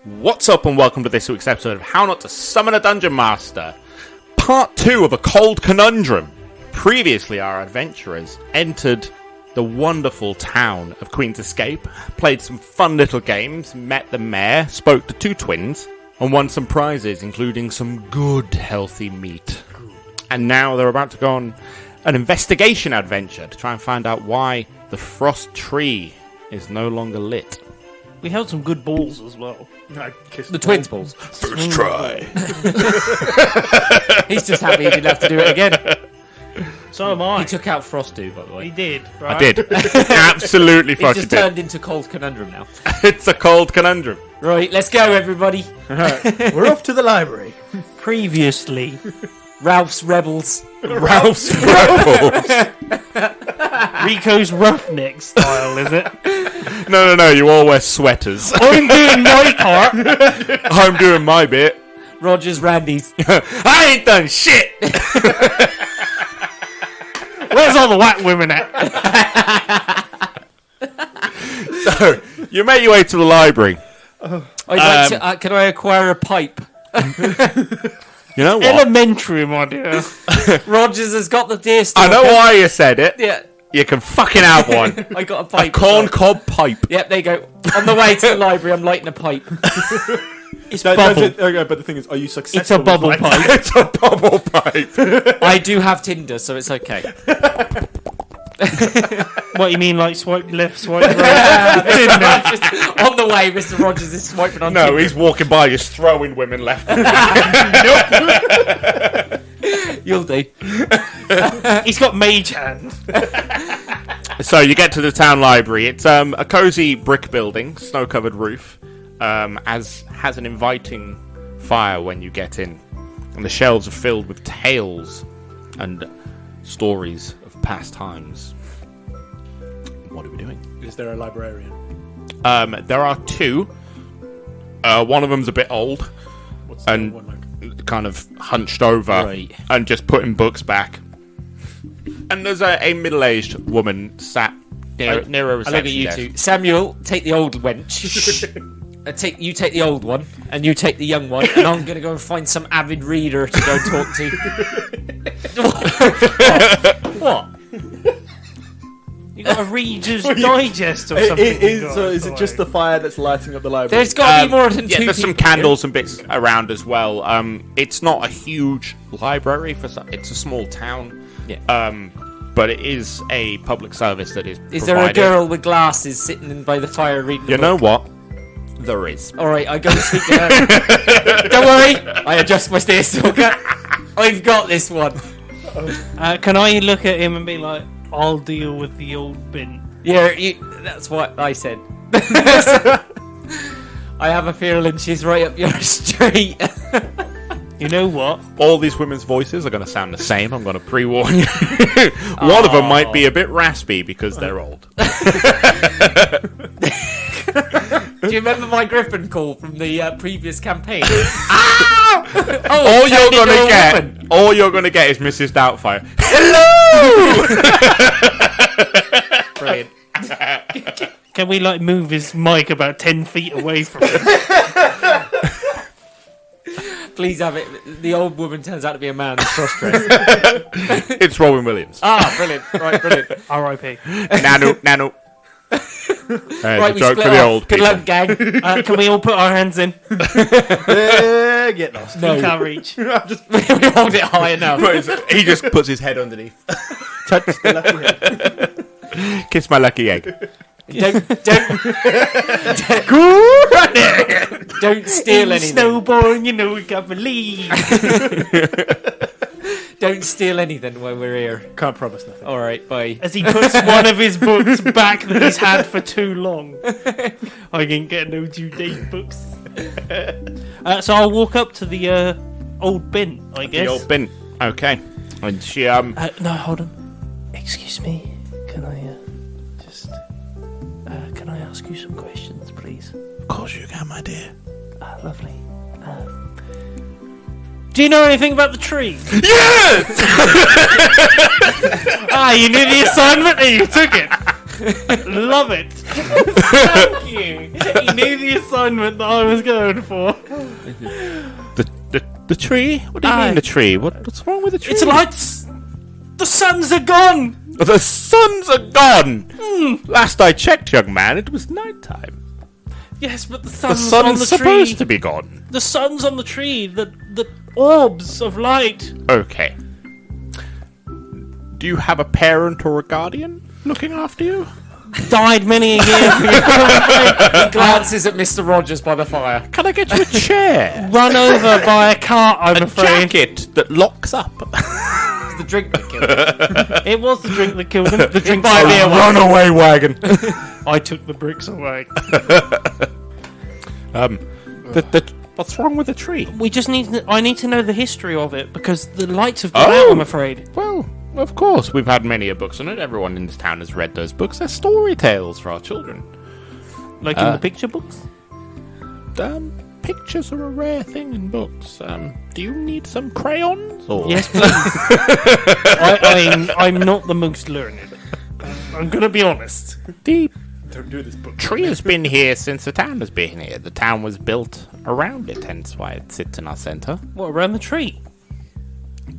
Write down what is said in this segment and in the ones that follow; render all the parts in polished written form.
What's up and welcome to this week's episode of How Not to Summon a Dungeon Master, Part 2 of A Cold Conundrum. Previously, our adventurers entered the wonderful town of Queen's Escape, played some fun little games, met the mayor, spoke to two twins, and won some prizes, including some good, healthy meat. And now they're about to go on an investigation adventure to try and find out why the frost tree is no longer lit. We held some good balls as well. The twins' balls. First try. He's just happy he didn't have to do it again. So am I. He took out Frosty, by the way. He did, right? I did. Absolutely He's fucking just did. turned into Cold Conundrum now. It's a cold conundrum. Right, let's go, everybody. We're off to the library. Previously. Ralph's Rebels. Ralph's Rebels. Rico's roughneck style, is it? No, you all wear sweaters. I'm doing my part. I'm doing my bit. Rogers Randy's. I ain't done shit. Where's all the white women at? So, you make your way to the library. I'd like to, can I acquire a pipe? You know what? Elementary, my dear. Rogers has got the deer I stalker. know why you said it. Yeah, You can fucking have one. I got a A pipe. corn cob pipe. Yep, there you go. On the way to the library, I'm lighting a pipe. It's bubble. But the thing is, are you successful? It's a bubble with pipe. It's a bubble pipe. I do have Tinder, so it's okay. What, you mean like swipe left, swipe right? Just on the way, Mr. Rogers is swiping on No, Tinder. he's walking by just throwing women left. You'll do. He's got mage hand. So you get to the town library. It's a cozy brick building, snow-covered roof, has an inviting fire when you get in, and the shelves are filled with tales and stories of past times. What are we doing? Is there a librarian? There are two. One of them's a bit old What's the and one like? kind of hunched over Right. and just putting books back. And there's a middle-aged woman sat near a I reception look at you desk. two. Samuel, take the old wench. You take the old one, and you take the young one, and I'm going to go and find some avid reader to go talk to. What? You got a Reader's Digest or something. Is it just the fire that's lighting up the library? There's got to be more than Yeah, two there's some people candles and bits around as well. It's not a huge library it's a small town. here. Yeah. But it is a public service that is. Is there a girl with glasses sitting in by the fire reading? You know what? There is. All right, I go and speak to her. Don't worry, I adjust my steer stalker. I've got this one. Can I look at him and be like, I'll deal with the old bin? Yeah, that's what I said. I have a feeling she's right up your street. You know what? All these women's voices are going to sound the same. I'm going to pre-warn you. One of them might be a bit raspy because they're old. Do you remember my Griffin call from the previous campaign? All you're going to get is Mrs. Doubtfire. Hello! Brilliant. Can we like move his mic about 10 feet away from him? Please have it. The old woman turns out to be a man in cross-dress. It's Robin Williams. Brilliant. Right, brilliant. R.I.P. Nano. Right, we joke split for the off. old Good people. luck, gang. Can we all put our hands in? Get lost. No. We can't reach. We hold it high enough. He just puts his head underneath. Touch the lucky head. Kiss my lucky egg. Don't steal anything. Snowboarding, you know we can't believe. Don't steal anything when we're here. Can't promise nothing. All right, bye. As he puts one of his books back that he's had for too long. I can get no due date books. So I'll walk up to the old bin, I guess. The old bin. Okay. And she No, hold on. Excuse me. Can I can I ask you some questions, please? Of course you can, my dear. Lovely. Do you know anything about the tree? Yes! You knew the assignment and you took it. Love it. Thank you. He knew the assignment that I was going for. The tree? What do you mean the tree? What's wrong with the tree? It's lights. The suns are gone. The suns are gone! Last I checked, young man, it was nighttime. Yes, but the The sun's on sun's the supposed tree. to be gone. The sun's on the tree. The orbs of light. Okay. Do you have a parent or a guardian looking after you? Died many a year ago. He glances at Mr. Rogers by the fire. Can I get you a chair? Run over by a cart, I'm A afraid. jacket that locks up. It's the drink that killed him. It was the drink that killed him. The drink might be a runaway wagon. I took the bricks away. What's wrong with the tree? We just I need to know the history of it because the lights have gone out, I'm afraid. Well, of course, we've had many a books on it. Everyone in this town has read those books. They're story tales for our children. Like in the picture books? Pictures are a rare thing in books. Do you need some crayons? Or? Yes, please. I'm not the most learned. I'm going to be honest. The Don't do this book. tree has been here since the town has been here. The town was built around it, hence why it sits in our centre. What, around the tree?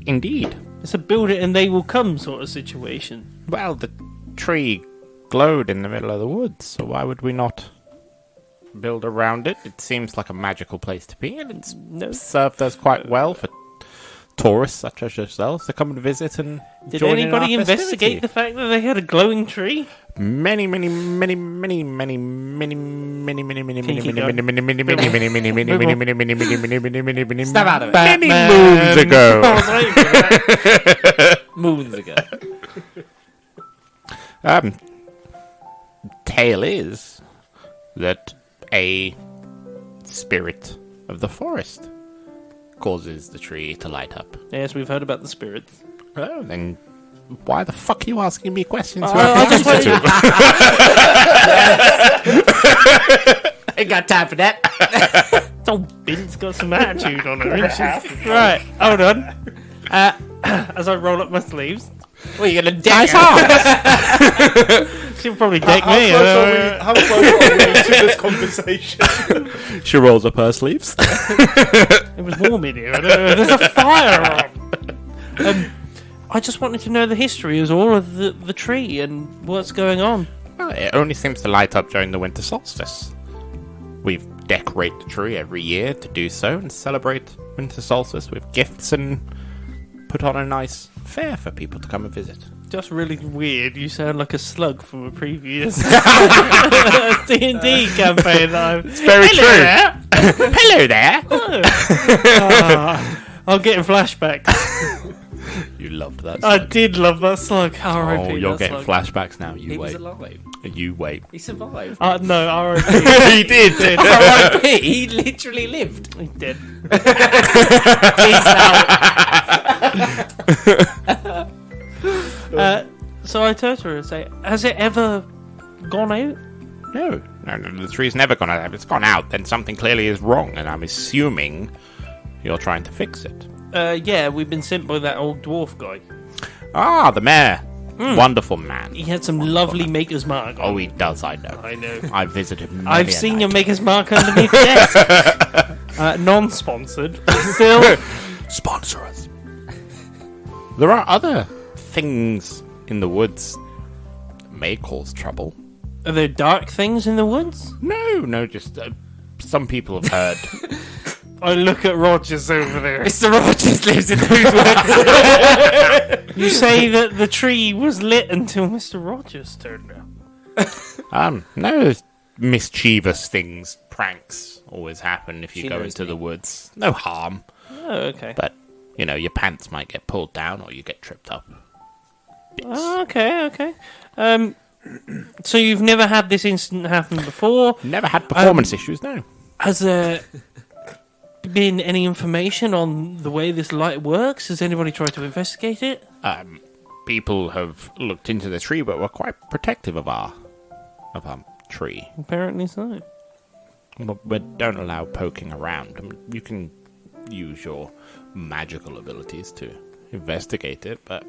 Indeed. It's a build it and they will come sort of situation. Well, the tree glowed in the middle of the woods, so why would we not build around it? It seems like a magical place to be, and it's served us quite well for tourists such as yourselves to come and visit and Did join anybody in our investigate the fact that they had a glowing tree? Many Stab out of it. many moons ago. Moons ago. Tale is that a spirit of the forest causes the tree to light up. Yes, we've heard about the spirits. Oh, then why the fuck are you asking me questions? I just wanted to... Ain't got time for that. Oh, Bint's got some attitude on her, isn't she? Right, hold on. As I roll up my sleeves, Well, you're gonna deck she'll probably deck How me. close are we to this conversation? She rolls up her sleeves. It was warm in here. I don't know. There's a fire on. I just wanted to know the history as all of the tree and what's going on. Well, it only seems to light up during the winter solstice. We decorate the tree every year to do so and celebrate winter solstice with gifts and put on a nice fair for people to come and visit. Just really weird. You sound like a slug from a previous D&D campaign. It's very true. Hello there. I'm getting flashbacks. You loved that. I did love that slug. R.I.P. Oh, you're that getting slug. flashbacks now. He You was wait. alive. You wait. He survived. No, R.I.P. He did. R.I.P. He literally lived. He did. Peace out. So I turned to her and say, has it ever gone out? No, the tree's never gone out. If it's gone out, then something clearly is wrong, and I'm assuming you're trying to fix it. Yeah, we've been sent by that old dwarf guy. Ah, the mayor. Wonderful man. He had some lovely Maker's Mark on. Oh, he does, I know. I know. I visited many I've a seen night. your Maker's Mark underneath the desk. Non-sponsored, but still. Sponsor us. There are other things in the woods that may cause trouble. Are there dark things in the woods? No, just some people have heard. I look at Rogers over there. Mr. Rogers lives in those woods. You say that the tree was lit until Mr. Rogers turned up. No mischievous things, pranks always happen if you She go knows into me. the woods. No harm, Oh, okay. but your pants might get pulled down or you get tripped up. Oh, okay. So you've never had this incident happen before? Never had performance issues, no. Has there been any information on the way this light works? Has anybody tried to investigate it? People have looked into the tree, but were quite protective of our tree. Apparently so. We don't allow poking around. I mean, you can use your magical abilities to investigate it, but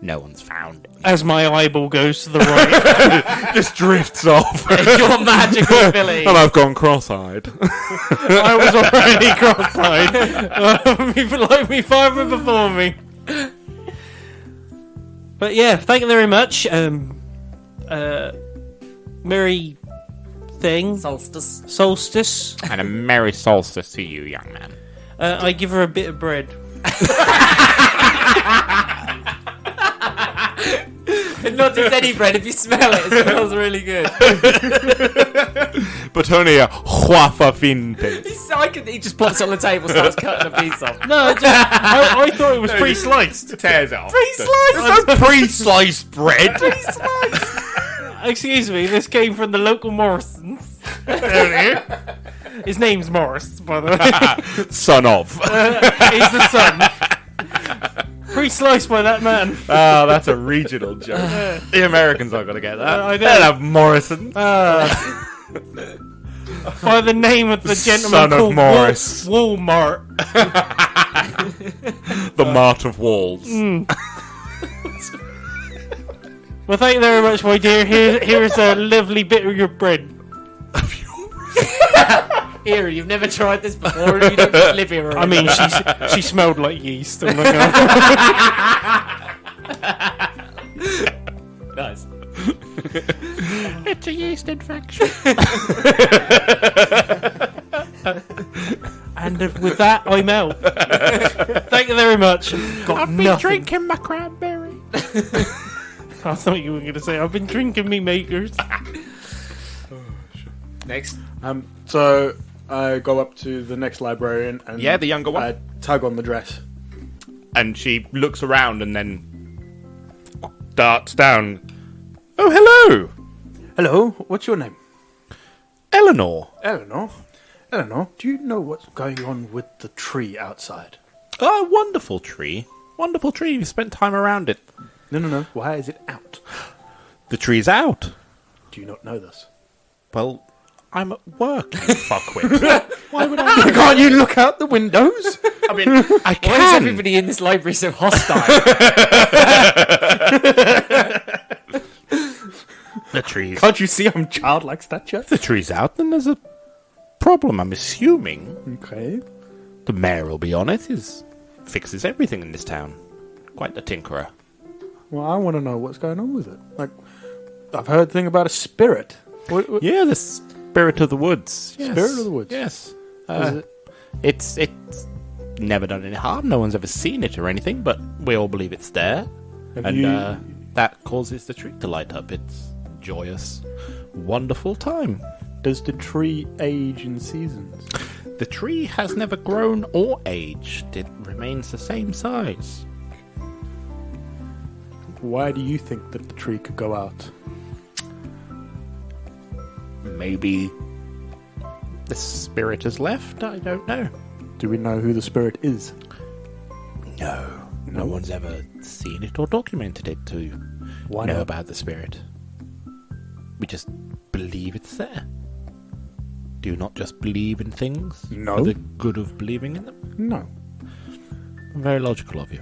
No one's found it. As my eyeball goes to the right, Just drifts off. Your magical ability. And I've gone cross-eyed. I was already cross-eyed. People like me firing before me. But yeah, thank you very much. Merry thing. Solstice. And a merry solstice to you, young man. I give her a bit of bread. Not just any bread. If you smell it, it smells really good. But only a huafa finte. He just plops it on the table, starts cutting a piece off. No, I thought it was pre-sliced. Tears it off. Pre-sliced? There's no pre-sliced bread. Excuse me, this came from the local Morrisons. His name's Morris, by the way. Son of. He's the son. Pre-sliced by that man. Oh, that's a regional joke. The Americans aren't going to get that. I know. They'll have Morrison. By the name of the gentleman Son of called Morris. Walmart. The Mart of Walls. Well, thank you very much, my dear. Here's a lovely bit of your bread. Here, you've never tried this before. You don't live here. I mean, she smelled like yeast. I'm not gonna... Nice. It's a yeast infection. And with that, I'm out. Thank you very much. I've been drinking my cranberry. I thought you were going to say, I've been drinking me makers. Next. So I go up to the next librarian and Yeah, the younger one. I tug on the dress. And she looks around and then darts down. Oh, hello, Hello, what's your name? Eleanor. Eleanor. Eleanor, do you know what's going on with the tree outside? Oh, wonderful tree. Wonderful tree. You spent time around it. No. Why is it out? The tree's out. Do you not know this? Well, I'm at work, you fuckwit. Why would I? Can't you look out the windows? I mean, I Why is can. everybody in this library so hostile? The tree's Can't you see I'm childlike stature? the tree's out, then there's a problem. I'm assuming Okay. the mayor will be on it. He fixes everything in this town. Quite the tinkerer. Well, I want to know what's going on with it. Like, I've heard a thing about a spirit. What Yeah, the spirit of the woods. Yes. Spirit of the woods? Yes. is it? It's never done any harm. No one's ever seen it or anything, but we all believe it's there. Have And you- that causes the tree to light up. It's joyous, wonderful time. Does the tree age in seasons? The tree has never grown or aged. It remains the same size. Why do you think that the tree could go out? Maybe the spirit has left? I don't know. Do we know who the spirit is? No one's ever seen it or documented it to Why know not? about the spirit. We just believe it's there. Do you not just believe in things No. for the good of believing in them? No. Very logical of you.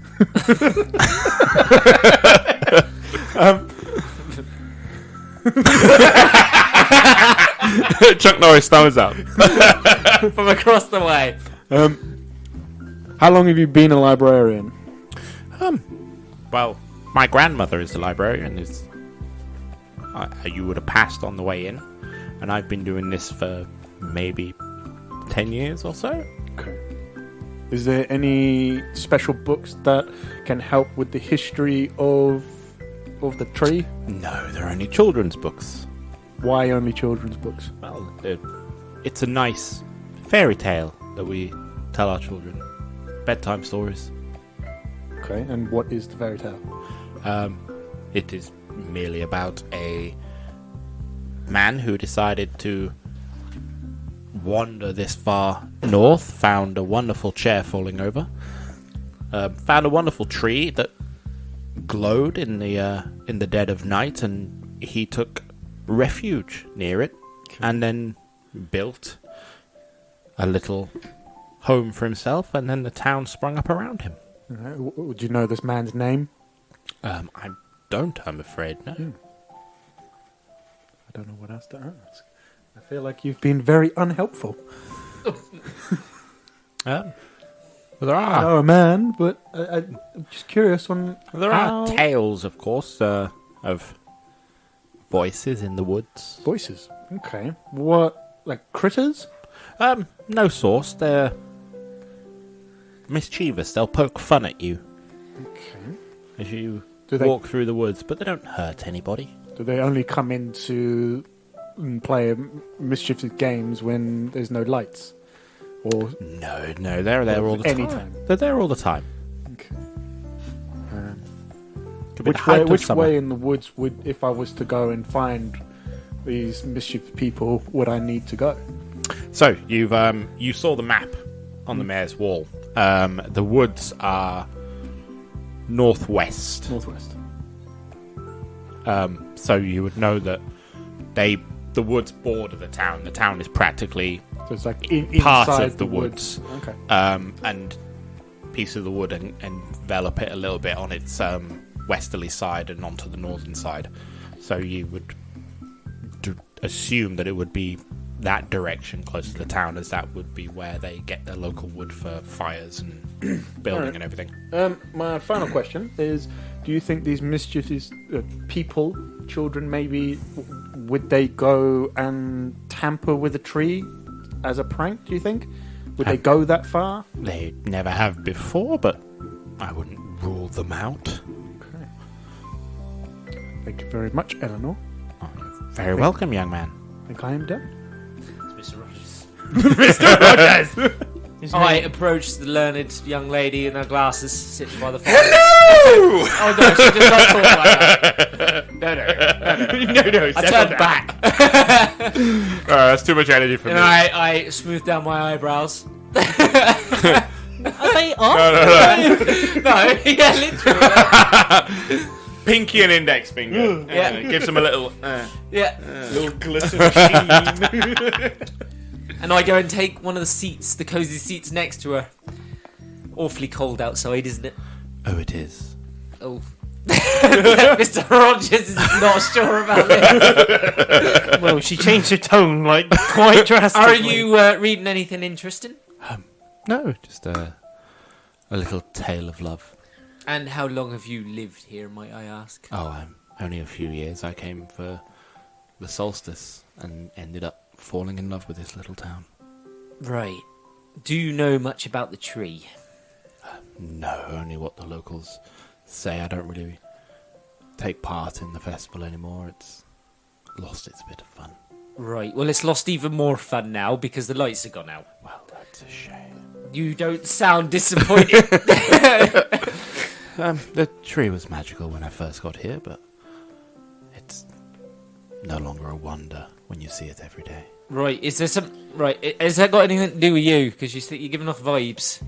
Chuck Norris, thumbs up. From across the way. How long have you been a librarian? Well, my grandmother is the librarian. You would have passed on the way in, and I've been doing this for maybe 10 years or so. Okay. Is there any special books that can help with the history of the tree? No, they're only children's books. Why only children's books? Well, it's a nice fairy tale that we tell our children. Bedtime stories. Okay, and what is the fairy tale? It is merely about a man who decided to wander this far north, found a wonderful chair falling over, found a wonderful tree that glowed in the dead of night, and he took refuge near it, and then built a little home for himself, and then the town sprung up around him. Would you know this man's name? I don't, I'm afraid, no. I don't know what else to ask. I feel like you've been very unhelpful. Well, there I are. know a man, but I'm just curious on There how... are tales, of course, of voices in the woods. Voices. Okay. What, like critters? No source. They're mischievous. They'll poke fun at you Okay. as you Do they walk through the woods, but they don't hurt anybody. do they only come in to play mischievous games when there's no lights? Or No, they're there all the time. anytime? They're there all the time. Okay. Could be the Which way? height of Which summer. way in the woods would, if I was to go and find these mischievous people, would I need to go? So you saw the map on the mayor's wall. The woods are northwest. Northwest. So you would know that the woods border the town. The town is practically So it's like part inside of the woods. Okay. And piece of the wood and envelop it a little bit on its westerly side and onto the northern side. So you would assume that it would be that direction close to the town, as that would be where they get their local wood for fires and building Alright. and everything. My final question is: do you think these mischievous people, children maybe, would they go and tamper with a tree as a prank? Do you think? Would they go that far? They never have before, but I wouldn't rule them out. Okay. Thank you very much, Eleanor. Oh, you're very welcome, young man. I think I am done. It's Mr. Rogers. Mr. Rogers! I approached the learned young lady in her glasses sitting by the fire. Hello! Oh no, she does not talk like that. No. I turned back. That's too much energy for And me. I smoothed down my eyebrows. Are they up? No. No, yeah, literally. Pinky and index finger. Yeah. Gives them a little... Yeah. Little glitter machine. And I go and take one of the seats, the cosy seats next to her. Awfully cold outside, isn't it? Oh, it is. Oh. Mr. Rogers is not sure about this. Well, she changed her tone like quite drastically. Are you reading anything interesting? No, just a little tale of love. And how long have you lived here, might I ask? Oh, I'm only a few years. I came for the solstice and ended up falling in love with this little town. Right. Do you know much about the tree? No, only what the locals say. I don't really take part in the festival anymore. It's lost its bit of fun. Right. Well, it's lost even more fun now because the lights have gone out. Well, that's a shame. You don't sound disappointed. The tree was magical when I first got here, but it's no longer a wonder when you see it every day. Right. Is there some? Right. Has that got anything to do with you? Because you're giving off vibes.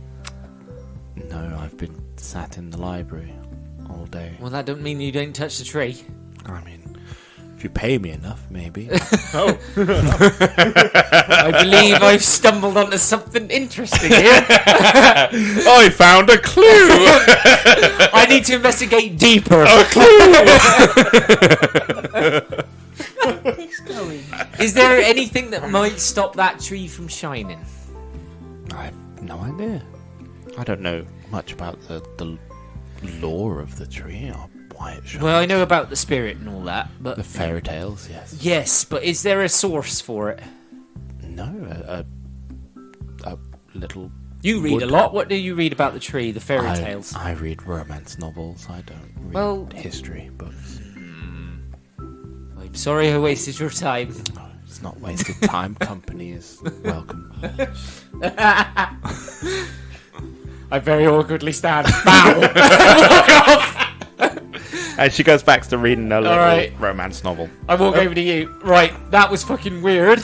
No, I've been sat in the library all day. Well, that don't mean you don't touch the tree. I mean, if you pay me enough, maybe. I believe I've stumbled onto something interesting here. I found a clue! I need to investigate deeper. Is there anything that might stop that tree from shining? I have no idea. I don't know much about the lore of the tree or why it shines. Well, I know about the spirit and all that, but The fairy tales, yes. yes, but is there a source for it? No, a little... You read a lot. What do you read about the tree? The fairy tales. I read romance novels. I don't read Well- history books. I'm sorry I wasted your time. No, it's not wasted time. Company is welcome. I very awkwardly stand. Bow. And she goes back to reading a little right. romance novel. I walk over to you. Right, that was fucking weird.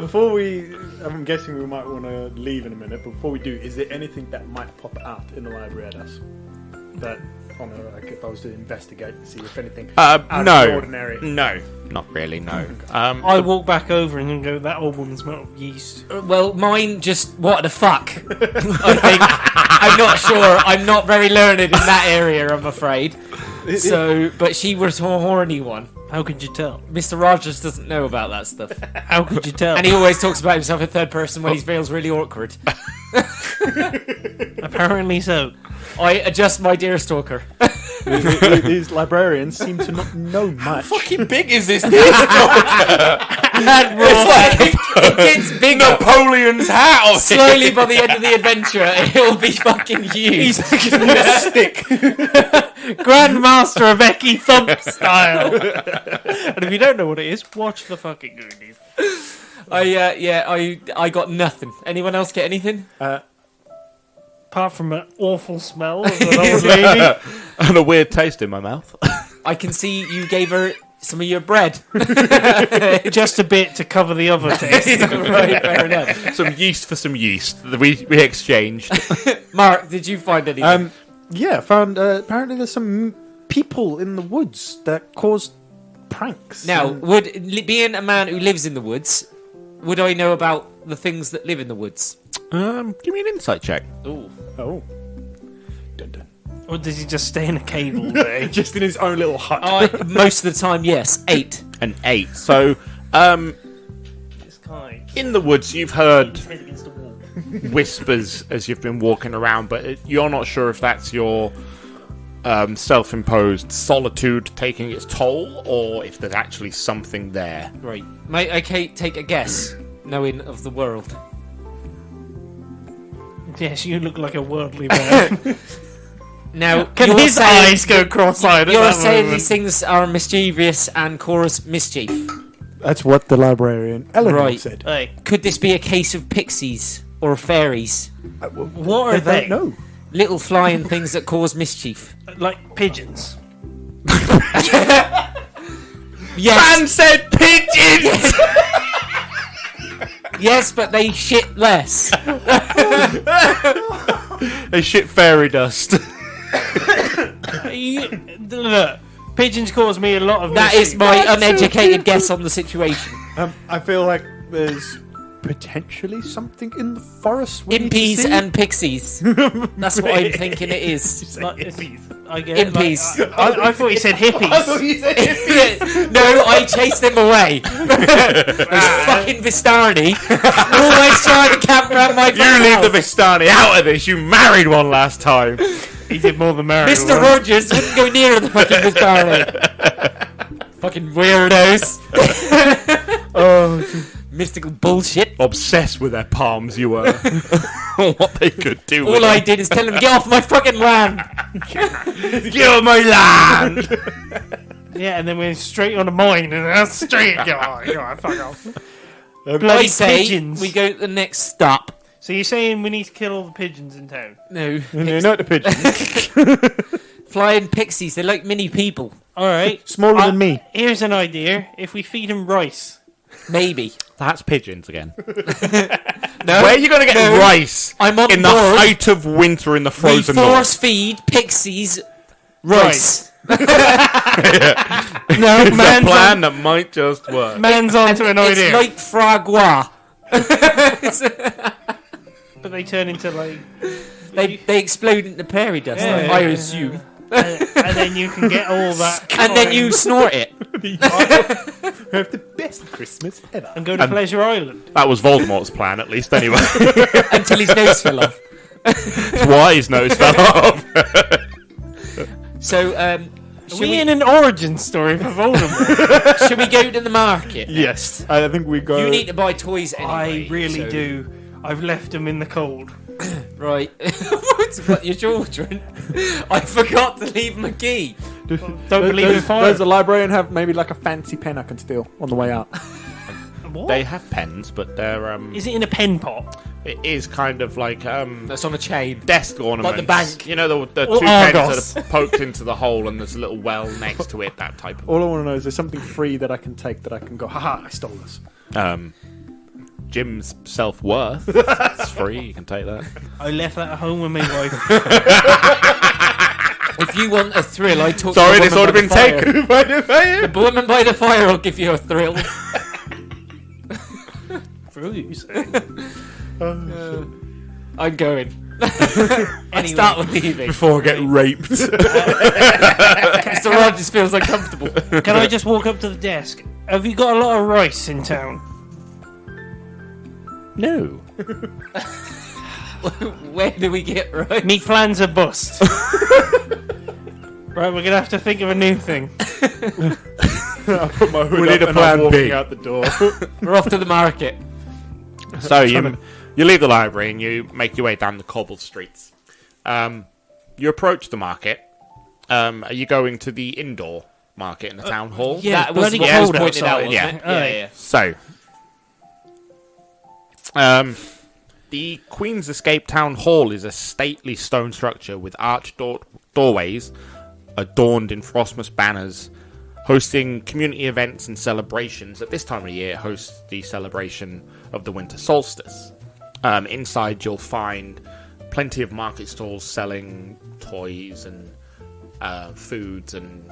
Before we, I'm guessing we might want to leave in a minute. But before we do, is there anything that might pop out in the library at us that on her, like if I was to investigate and see if anything out of the No, ordinary? no, not really. No. I walk back over and then go, that old woman smelled of yeast. Well, mine just what the fuck. I think I'm not sure. I'm not very learned in that area, I'm afraid. So, but she was a horny one. How could you tell? Mr. Rogers doesn't know about that stuff, How could you tell? and he always talks about himself in third person when he feels really awkward. Apparently so. I adjust my dear stalker. These librarians seem to not know much. fucking big is this? It gets bigger. Napoleon's house. Slowly, by the end of the adventure, it will be fucking huge. Grandmaster of Eki Thump style. And if you don't know what it is, watch the fucking Goonies. I got nothing. Anyone else get anything? Apart from an awful smell of an old lady. And a weird taste in my mouth. I can see you gave her some of your bread. Just a bit to cover the other taste. Right, fair enough. Some yeast for some yeast. We exchanged. Mark, did you find anything? Yeah, I found apparently there's some people in the woods that cause pranks. Now, And- being a man who lives in the woods, would I know about the things that live in the woods? Give me an insight check. Ooh. oh, dun, dun. Or does he just stay in a cave all day? Just in his own little hut. Most of the time, yes. 8. An 8. So, This guy. in the woods, you've heard His head against the wall. whispers as you've been walking around, but you're not sure if that's your self-imposed solitude taking its toll, or if there's actually something there. Right. May I take a guess, knowing of the world? Yes, you look like a worldly man. Now, Can you're his saying, eyes go cross-eyed at You're that saying moment? these things are mischievous and cause mischief. That's what the librarian Eleanor Right. said. Hey, Could this be a case of pixies or fairies? what are I they? don't know. Little flying things that cause mischief. Like pigeons. Yes, said pigeons! yes, but they shit less. They shit fairy dust. Look, pigeons cause me a lot of That mischief. is my uneducated guess on the situation. I feel like there's potentially something in the forest. We need to Impies see. and pixies. That's what I'm thinking it is. Like, I get it, Impies. like, I thought he said hippies. No, I chased them away. Those fucking Vistani. Always trying to camp around my You leave the house. Vistani out of this. You married one last time. He did more than marry Mr. one. Rogers wouldn't go near the fucking Vistani. Fucking weirdos. Oh, Mystical bullshit. Obsessed with their palms, you were. What they could do with All I it. did is tell them, get off my fucking land. Get on my land! Yeah, and then we're straight on a mine, and that's straight. Go on, fuck off. I Bloody say pigeons. we go to the next stop. So you're saying we need to kill all the pigeons in town? No. no, not the pigeons. Flying pixies, they're like mini people. All right. Smaller than me. Here's an idea. If we feed them rice. Maybe. That's pigeons again. No. Where are you going to get No. rice I'm on in the board. height of winter in the We frozen force north? feed pixies rice. No, It's a man's plan that might just work. Man's onto an It's idea. like fragois. But they turn into like... They explode into prairie dust, Yeah. I assume. and then you can get all that... And then you snort it. We have the best Christmas ever. And go to Pleasure Island. That was Voldemort's plan, at least, anyway. Until his nose fell off. That's why his nose fell off. So, Are we in an origin story for Voldemort? should we go to the market? Yes, I think we go. You need to buy toys anyway. I really so- do. I've left them in the cold. Right. What's about your children? I forgot to leave them a key. Don't believe in fire. Does the librarian have maybe like a fancy pen I can steal on the way out? What? They have pens, but they're Is it in a pen pot? it is kind of like That's on a chain. desk ornaments. Like the bank. You know, the Or two pens Argos. that are poked into the hole and there's a little well next to it, that type of All I want to know is there's something free that I can take that I can go, haha, I stole this. Jim's self-worth. It's free, you can take that. I left that at home with my wife. If you want a thrill, I talk Sorry, to this the woman order by been the fire. taken by the fire. The woman by the fire will give you a thrill. Bruise. I'm going. I start with leaving. Before I get raped. Mr. Rogers feels uncomfortable. Can I just walk up to the desk? Have you got a lot of rice in town? No. Where do we get right? Me plans are bust. Right, we're gonna have to think of a new thing. I put my hood We up need a and plan I'm walking B. out the door. We're off to the market. So you leave the library and you make your way down the cobbled streets. You approach the market. Are you going to the indoor market in the town hall? Yeah, That was bloody what I was cold pointed out, outside. wasn't Yeah. it? Aye. Yeah. So, the Queen's Escape Town Hall is a stately stone structure with arched doorways adorned in Frostmas banners, hosting community events and celebrations. At this time of year, it hosts the celebration of the winter solstice. Inside, you'll find plenty of market stalls selling toys and foods and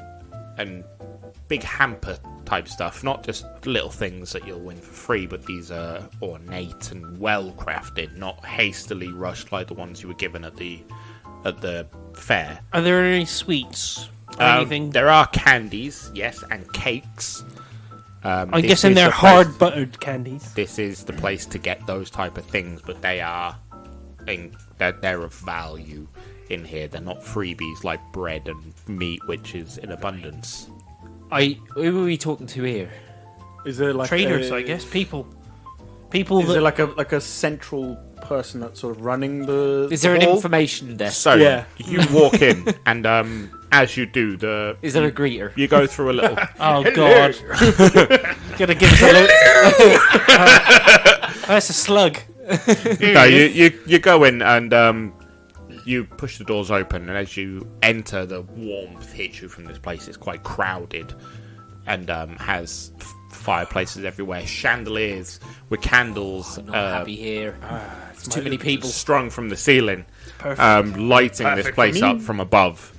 big hamper type stuff. Not just little things that you'll win for free, but these are ornate and well crafted, not hastily rushed like the ones you were given at the fair. Are there any sweets? Or anything? There are candies, yes, and cakes. I'm This guessing is they're the place- hard buttered candies. This is the place to get those type of things, but they're of value in here. They're not freebies like bread and meat, which is in abundance. Who are we talking to here? Is there like Traders, a, I guess. People Is that there like a central person that's sort of running the? Is there an hall? information desk? So Yeah. you walk in, and as you do, Is there a greeter? you go through a little. oh god, gonna give us a look. That's a slug. No, you go in and you push the doors open, and as you enter, the warmth hits you from this place. It's quite crowded and has fireplaces everywhere, chandeliers with candles Not happy here. It's too many people. strung from the ceiling, Perfect. lighting this Perfect place for me. up from above.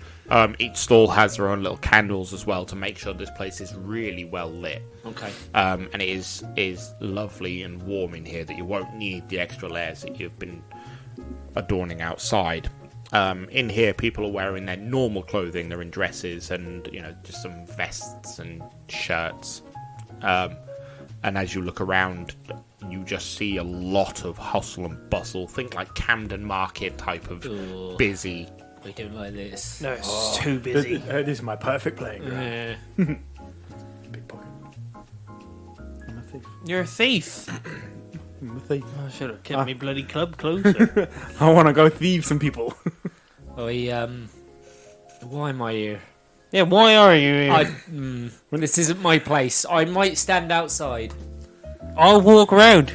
Each stall has their own little candles as well to make sure this place is really well lit. Okay. And it is lovely and warm in here that you won't need the extra layers that you've been adorning outside. In here, people are wearing their normal clothing. They're in dresses and just some vests and shirts. And as you look around, you just see a lot of hustle and bustle. Think like Camden Market type of Ugh. busy. We don't like this. No, it's too busy. This is my perfect playground. Yeah. Big pocket. I'm a thief. You're a thief. I'm a thief. I should have kept me bloody club closer. I want to go thieve some people. Why am I here? Yeah, why are you here? This isn't my place. I might stand outside. I'll walk around.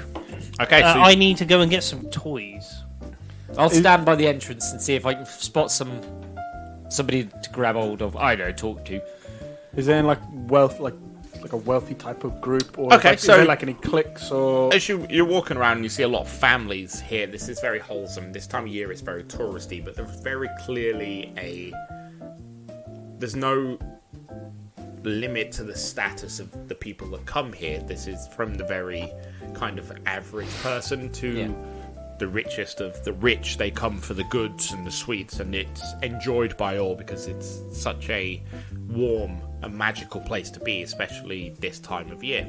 Okay, so I need to go and get some toys. I'll stand by the entrance and see if I can spot somebody to grab hold of. I don't know, talk to. Is there like a wealthy type of group, or Okay, is so- there like any cliques or? as you're walking around, and you see a lot of families here. This is very wholesome. This time of year, it's very touristy, but there's very clearly there's no limit to the status of the people that come here. This is from the very kind of average person to the richest of the rich. They come for the goods and the sweets, and it's enjoyed by all because it's such a warm and magical place to be, especially this time of year.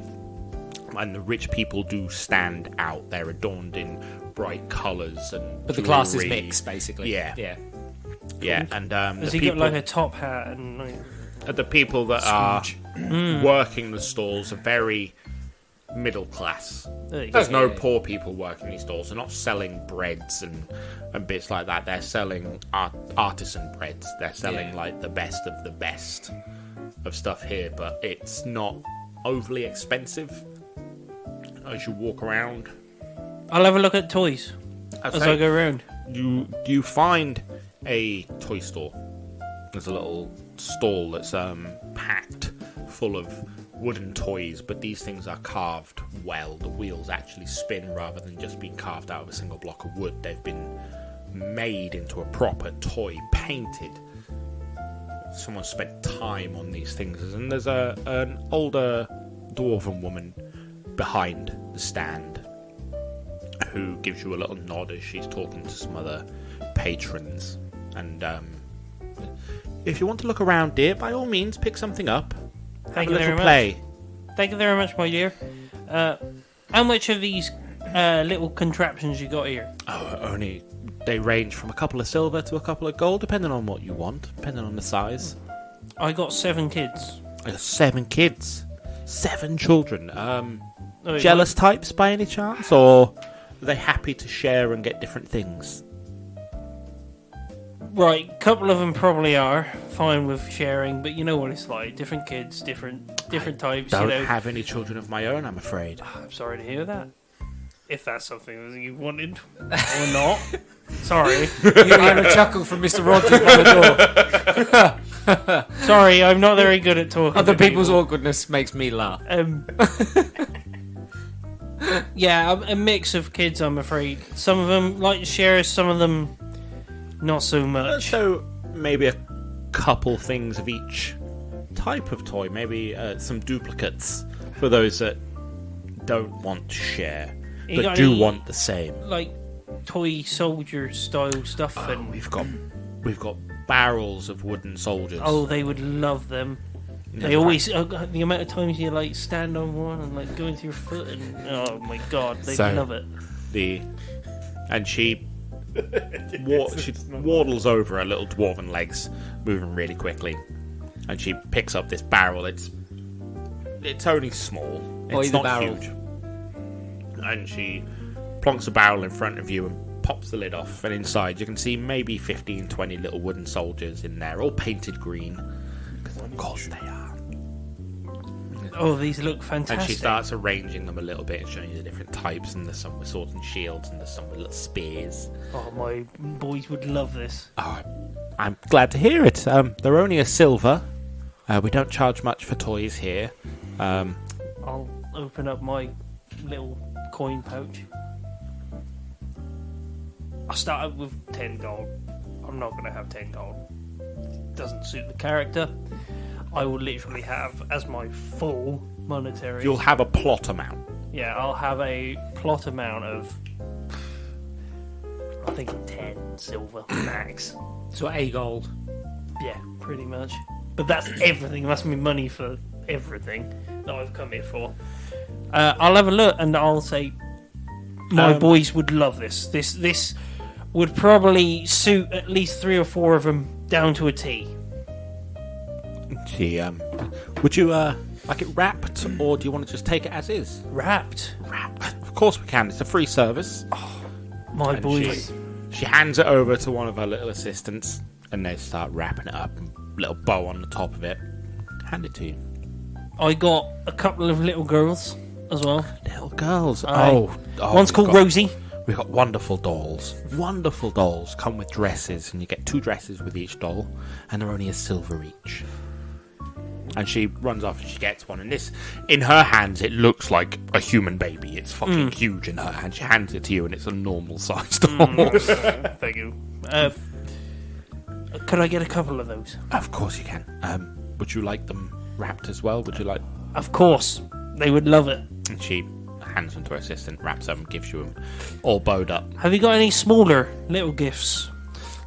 And the rich people do stand out. They're adorned in bright colours and But the class is jewellery. mixed, basically. Yeah. Yeah. Yeah, and Has the he got people, like a top hat and like... the people that are working the stalls are very middle class. There's no poor people working these stalls. They're not selling breads and bits like that. They're selling artisan breads. They're selling like the best of the best of stuff here, but it's not overly expensive as you walk around. I'll have a look at toys as I go around. You find a toy store. There's a little stall that's packed full of wooden toys, but these things are carved well. The wheels actually spin rather than just being carved out of a single block of wood. They've been made into a proper toy, painted someone spent time on these things. And there's an older dwarven woman behind the stand who gives you a little nod as she's talking to some other patrons. And if you want to look around, dear, by all means, pick something up. Thank Have you a little very play. much. Thank you very much, my dear. How much of these little contraptions you got here? Oh, they range from a couple of silver to a couple of gold, depending on what you want, depending on the size. I got 7 kids. I got 7 kids, 7 children. Wait, Jealous types by any chance, or are they happy to share and get different things? Right, a couple of them probably are fine with sharing, but you know what it's like. Different kids, different types. Don't you know. have any children of my own, I'm afraid. I'm sorry to hear that. If that's something that you wanted or not. Sorry. You hear a chuckle from Mr. Rodgers by the door. Sorry, I'm not very good at talking. Other to people's people. awkwardness makes me laugh. Yeah, a mix of kids, I'm afraid. Some of them like to share, some of them not so much. So maybe a couple things of each type of toy. Maybe some duplicates for those that don't want to share, You but got do any, want the same. like toy soldier style stuff. And We've got barrels of wooden soldiers. oh, they would love them. They Yeah. always the amount of times you like stand on one and like go into your foot and oh my god, they So- love it. And she waddles over her little dwarven legs, moving really quickly, and she picks up this barrel. It's only small. Oi, It's the not barrel. huge. And she plonks a barrel in front of you and pops the lid off. And inside, you can see maybe 15, 20 little wooden soldiers in there, all painted green. Because of course they are. Oh, these look And fantastic. she starts arranging them a little bit and showing you the different types. And there's some with swords and shields, and there's some with little spears. Oh, my boys would love this. Oh, I'm glad to hear it. They're only a silver. We don't charge much for toys here. I'll open up my little coin pouch. I'll start out with 10 gold. I'm not going to have 10 gold. Doesn't suit the character. I will literally have as my full monetary. You'll have a plot amount. Yeah, I'll have a plot amount of. I think 10 silver max. So A gold. Yeah, pretty much. But that's everything. That's my money for everything that I've come here for. I'll have a look and I'll say my boys would love this. This would probably suit at least 3 or 4 of them down to a T. Gee, would you like it wrapped, or do you want to just take it as is? Wrapped. Wrapped. Of course we can. It's a free service. My And boys. She hands it over to one of her little assistants, and they start wrapping it up. Little bow on the top of it. Hand it to you. I got a couple of little girls as well. Little girls. Aye. Oh, One's we've called got- Rosie. We've got wonderful dolls. Wonderful dolls come with dresses, and you get 2 dresses with each doll, and they're only a silver each. And she runs off and she gets one, and this, in her hands, it looks like a human baby. It's fucking huge in her hand. She hands it to you, and it's a normal sized doll. Thank you. Could I get a couple of those? Of course you can. Would you like them wrapped as well? Would you like? Of course. They would love it. And she hands them to her assistant, wraps them, gives you them all bowed up. Have you got any smaller little gifts?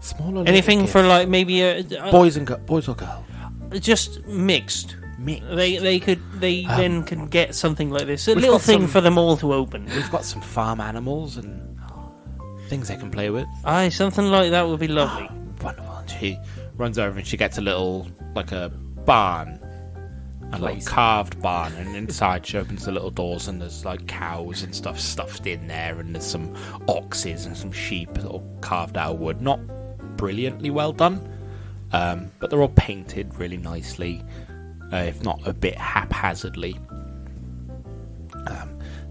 Smaller. Anything little for gifts. like maybe a boys or girls? just mixed. Mix. They then can get something like this. A we've little got thing some- for them all to open. We've got some farm animals and things they can play with. Aye, something like that would be lovely. Wonderful. And she runs over and she gets a little, like a barn. A little Place. carved barn, and inside she opens the little doors and there's like cows and stuff stuffed in there, and there's some oxes and some sheep all carved out of wood. Not brilliantly well done, but they're all painted really nicely, if not a bit haphazardly.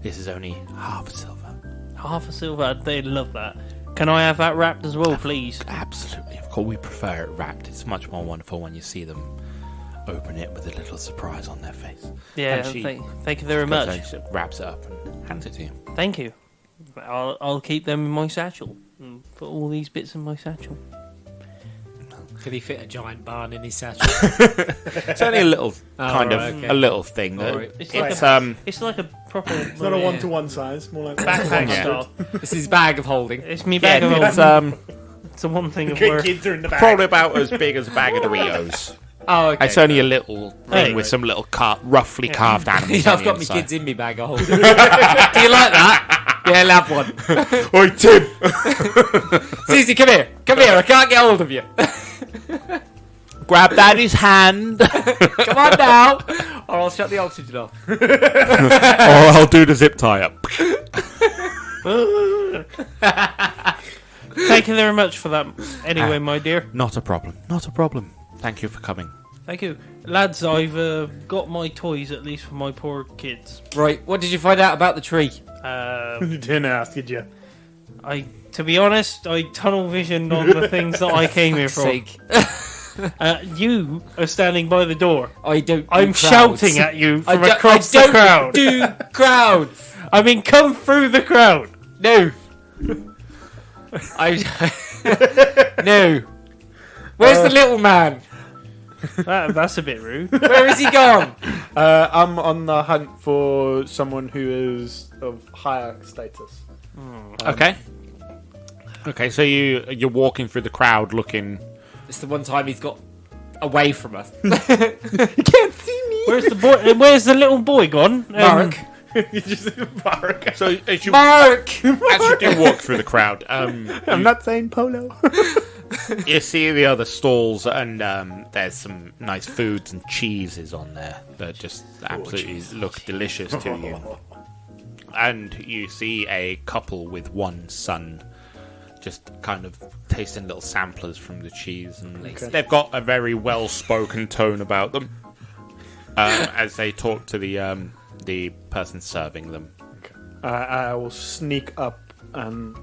This is only half a silver. Half a silver, they'd love that. Can I have that wrapped as well, please? Absolutely, of course, we prefer it wrapped. It's much more wonderful when you see them open it with a little surprise on their face. Yeah, And she thank you very goes much. and she wraps it up and hands it to you. Thank you. I'll keep them in my satchel. And put all these bits in my satchel. Could he fit a giant barn in his satchel? It's only a little kind of okay. a little thing. Alright. It's It's like a proper. It's not a one-to-one size, more like backpack Yeah. style. It's his bag of holding. It's me bag of it's holding. It's the one thing of work. Kids are in the back. probably about as big as a bag of Doritos. Oh, okay. It's only a little thing Hey. with some little roughly carved animals. Yeah, on I've the got my inside. kids in me bag of holding. Do you like that? Yeah, I'll have one. Oi, Tim! Susie, come here. Come here. I can't get hold of you. Grab Daddy's hand, Come on now, or I'll shut the oxygen off. or I'll do the zip tie up. Thank you very much for that. Anyway, my dear. Not a problem. Not a problem. Thank you for coming. Thank you. Lads, I've got my toys, at least for my poor kids. Right, what did you find out about the tree? You didn't ask, did you? To be honest, I tunnel visioned on the things that I came here for. Sake. You are standing by the door. I don't. Do I'm crowds. shouting at you from across I the crowd. do crowds. I mean, come through the crowd. No. No. Where's the little man? That's a bit rude. Where is he gone? I'm on the hunt for someone who is of higher status. Okay. Okay, so you're walking through the crowd looking. It's the one time he's got away from us. You can't see me. Where's the boy? Where's the little boy gone? Mark. You just Mark. So as you Mark. do walk through the crowd, I'm not saying polo. you see the other stalls, and there's some nice foods and cheeses on there that just absolutely look delicious to you. And you see a couple with one son just kind of tasting little samplers from the cheese, and they've got a very well-spoken tone about them as they talk to the person serving them. I will sneak up and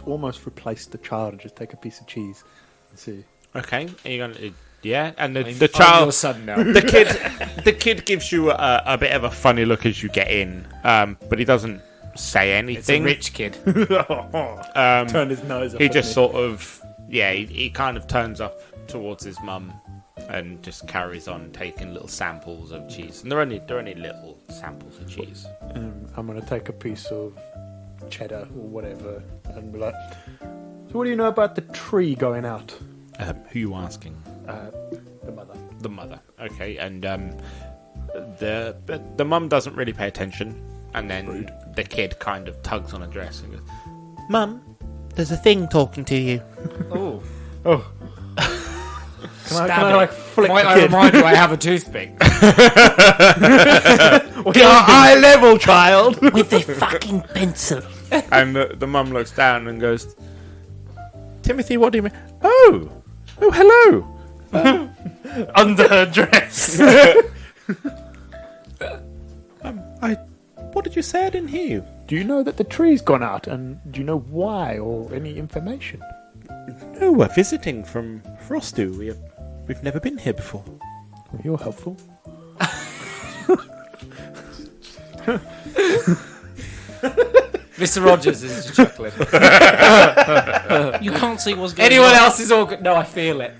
almost replace the child. Just take a piece of cheese and see. Okay, are you gonna? Yeah, and the I'm child, your son now. the kid gives you a bit of a funny look as you get in, but he doesn't say It's a anything. rich kid. Turn his nose up. He at just me. sort of, he kind of turns up towards his mum and just carries on taking little samples of cheese, and they're only little samples of cheese. I'm gonna take a piece of cheddar or whatever and be like, so what do you know about the tree going out? Who you asking? The mother. The mother. Okay, and the mum doesn't really pay attention, and then the kid kind of tugs on a dress and goes, "Mum, there's a thing talking to you." Oh. Oh. Can I it. like flick Might the I kid? remind you I have a toothpick? Eye level, child. With the fucking pencil. And the mum looks down and goes, "Timothy, what do you mean?" Oh, hello. Under her dress. What did you say? I didn't hear you. Do you know that the tree's gone out, and do you know why or any information? No, we're visiting from Frostu. We've never been here before. Well, you're helpful. Mr. Rodgers is chuckling. You can't see what's going Anyone on. else is awkward? No, I feel it.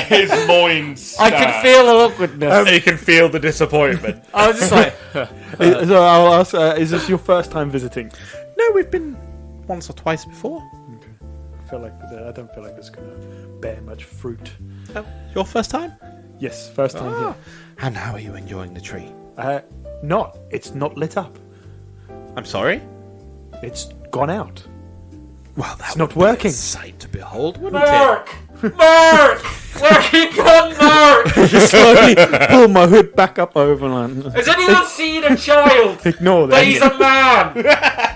His loins. I can feel the awkwardness. You can feel the disappointment. I was just like, So I'll ask, is this your first time visiting? No, we've been once or twice before. I don't feel like it's going to bear much fruit. Your first time? Yes, first time here. And how are you enjoying the tree? It's not lit up. I'm sorry? It's gone out. Well, that's not working. A sight to behold, wouldn't Mark! Mark! Where you gone, Mark? Slowly pull my hood back up over and Has anyone seen a child? ignore But he's that. a man!